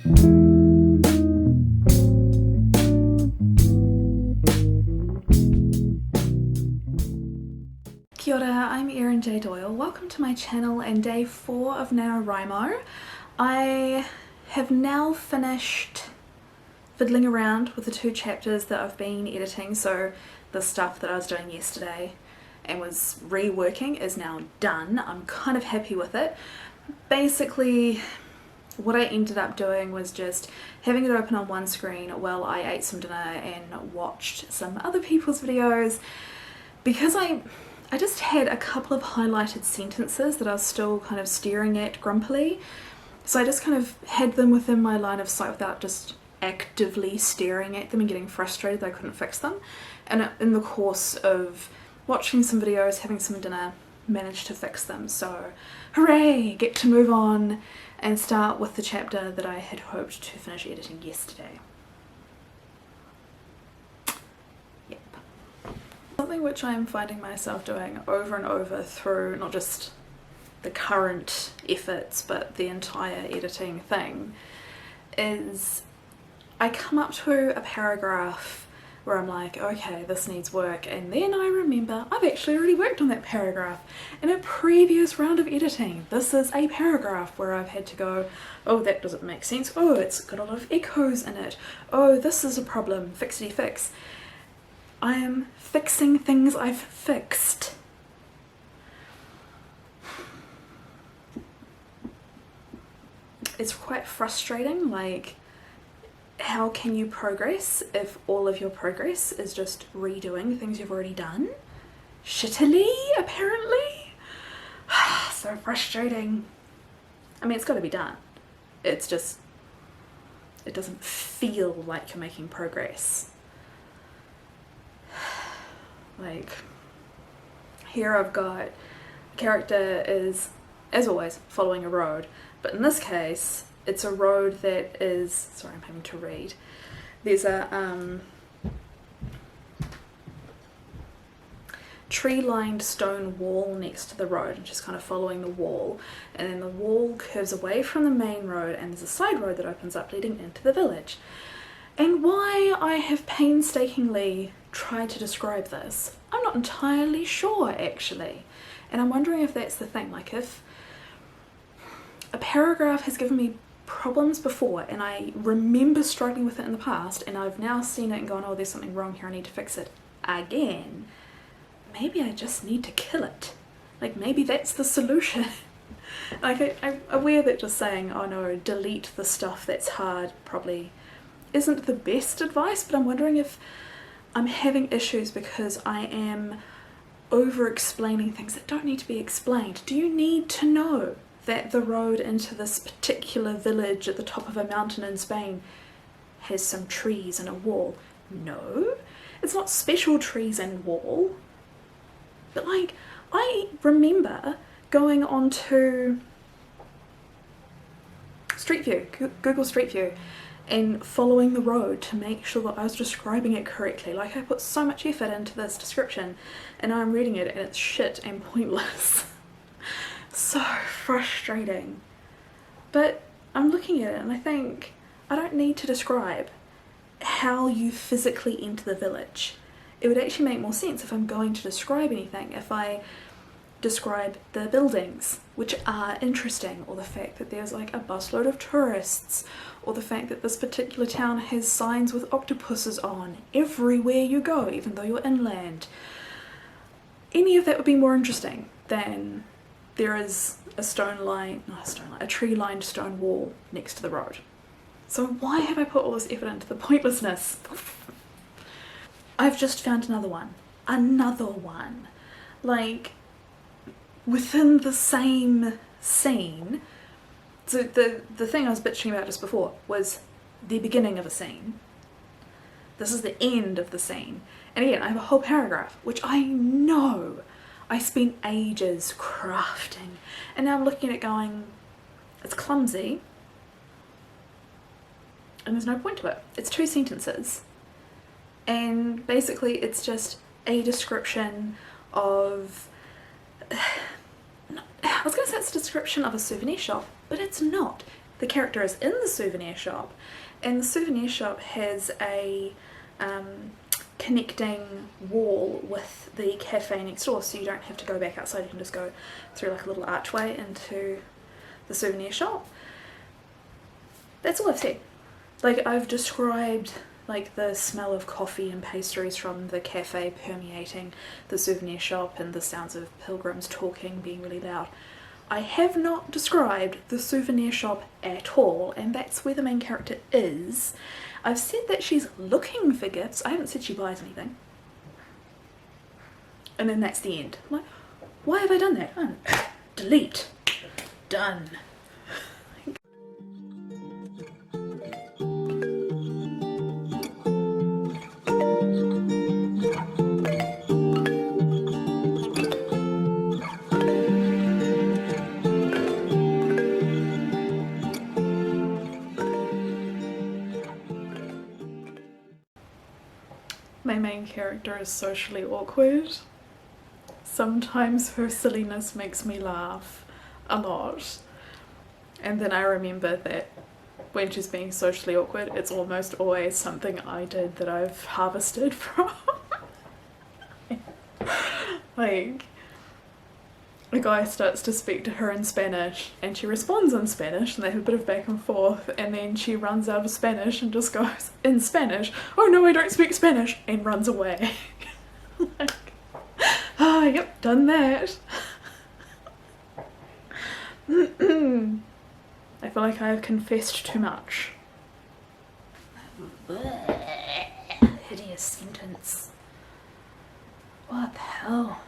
Kia ora, I'm Erin J. Doyle. Welcome to my channel and day 4 of NaNoWriMo. I have now finished fiddling around with the 2 chapters that I've been editing, so the stuff that I was doing yesterday and was reworking is now done. I'm kind of happy with it. Basically, what I ended up doing was just having it open on one screen while I ate some dinner and watched some other people's videos, because I just had a couple of highlighted sentences that I was still kind of staring at grumpily, so I just kind of had them within my line of sight without just actively staring at them and getting frustrated that I couldn't fix them. And in the course of watching some videos, having some dinner, managed to fix them. So hooray, get to move on and start with the chapter that I had hoped to finish editing yesterday. Yep. Something which I am finding myself doing over and over through not just the current efforts but the entire editing thing is I come up to a paragraph where I'm like, okay, this needs work, and then I remember I've actually already worked on that paragraph in a previous round of editing. This is a paragraph where I've had to go, oh, that doesn't make sense, oh, it's got a lot of echoes in it, oh, this is a problem, fixity fix. I am fixing things I've fixed. It's quite frustrating, like, how can you progress if all of your progress is just redoing things you've already done? Shittily, apparently. So frustrating. I mean, it's got to be done. It's just, it doesn't feel like you're making progress. Like, here I've got a character is, as always, following a road, but in this case it's a road that is, sorry, I'm having to read. There's a tree-lined stone wall next to the road, and just kind of following the wall, and then the wall curves away from the main road and there's a side road that opens up leading into the village. And why I have painstakingly tried to describe this, I'm not entirely sure actually, and I'm wondering if that's the thing, like if a paragraph has given me problems before and I remember struggling with it in the past and I've now seen it and gone, oh, there's something wrong here, I need to fix it again, maybe I just need to kill it. Like, maybe that's the solution. Like, I'm aware that just saying, oh no, delete the stuff that's hard probably isn't the best advice, but I'm wondering if I'm having issues because I am over explaining things that don't need to be explained. Do you need to know that the road into this particular village at the top of a mountain in Spain has some trees and a wall? No, it's not special trees and wall. But like, I remember going onto Street View, Google Street View, and following the road to make sure that I was describing it correctly. Like, I put so much effort into this description and now I'm reading it and it's shit and pointless. So frustrating. But I'm looking at it and I think I don't need to describe how you physically enter the village. It would actually make more sense if I'm going to describe anything, if I describe the buildings, which are interesting, or the fact that there's like a busload of tourists, or the fact that this particular town has signs with octopuses on everywhere you go, even though you're inland. Any of that would be more interesting than there is a tree-lined stone wall next to the road. So why have I put all this effort into the pointlessness? I've just found another one. Like, within the same scene. So the thing I was bitching about just before was the beginning of a scene. This is the end of the scene. And again, I have a whole paragraph, which I know I spent ages crafting, and now I'm looking at it going, it's clumsy and there's no point to it. It's 2 sentences and basically it's just a description of, I was going to say it's a description of a souvenir shop, but it's not. the character is in the souvenir shop, and the souvenir shop has a connecting wall with the cafe next door, so you don't have to go back outside, you can just go through like a little archway into the souvenir shop. That's all I've said. Like, I've described like the smell of coffee and pastries from the cafe permeating the souvenir shop and the sounds of pilgrims talking being really loud. I have not described the souvenir shop at all, and that's where the main character is. I've said that she's looking for gifts. I haven't said she buys anything. And then that's the end. I'm like, why have I done that? Oh, delete. Done. My main character is socially awkward. Sometimes her silliness makes me laugh a lot. And then I remember that when she's being socially awkward, it's almost always something I did that I've harvested from. Like, a guy starts to speak to her in Spanish and she responds in Spanish and they have a bit of back and forth, and then she runs out of Spanish and just goes in Spanish, "Oh no, I don't speak Spanish," and runs away. Like, yep, done that. I feel like I have confessed too much. Hideous sentence. What the hell?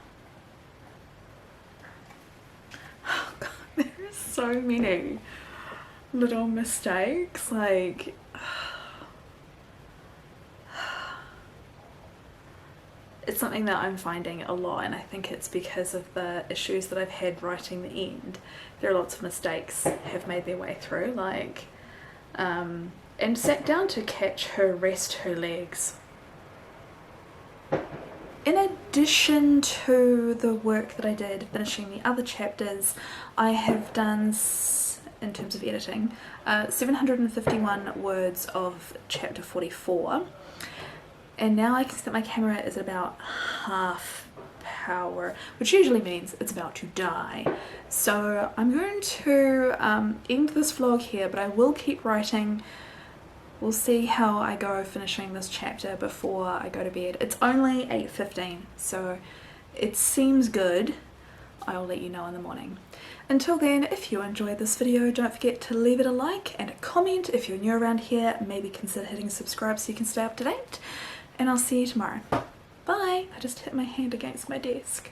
Oh god, there are so many little mistakes, like it's something that I'm finding a lot, and I think it's because of the issues that I've had writing the end. There are lots of mistakes have made their way through, like and sat down to catch her rest her legs. In addition to the work that I did finishing the other chapters, I have done, in terms of editing, 751 words of chapter 44, and now I can see that my camera is at about half power, which usually means it's about to die. So I'm going to end this vlog here, but I will keep writing. We'll see how I go finishing this chapter before I go to bed. It's only 8:15, so it seems good. I'll let you know in the morning. Until then, if you enjoyed this video, don't forget to leave it a like and a comment. If you're new around here, maybe consider hitting subscribe so you can stay up to date. And I'll see you tomorrow. Bye! I just hit my hand against my desk.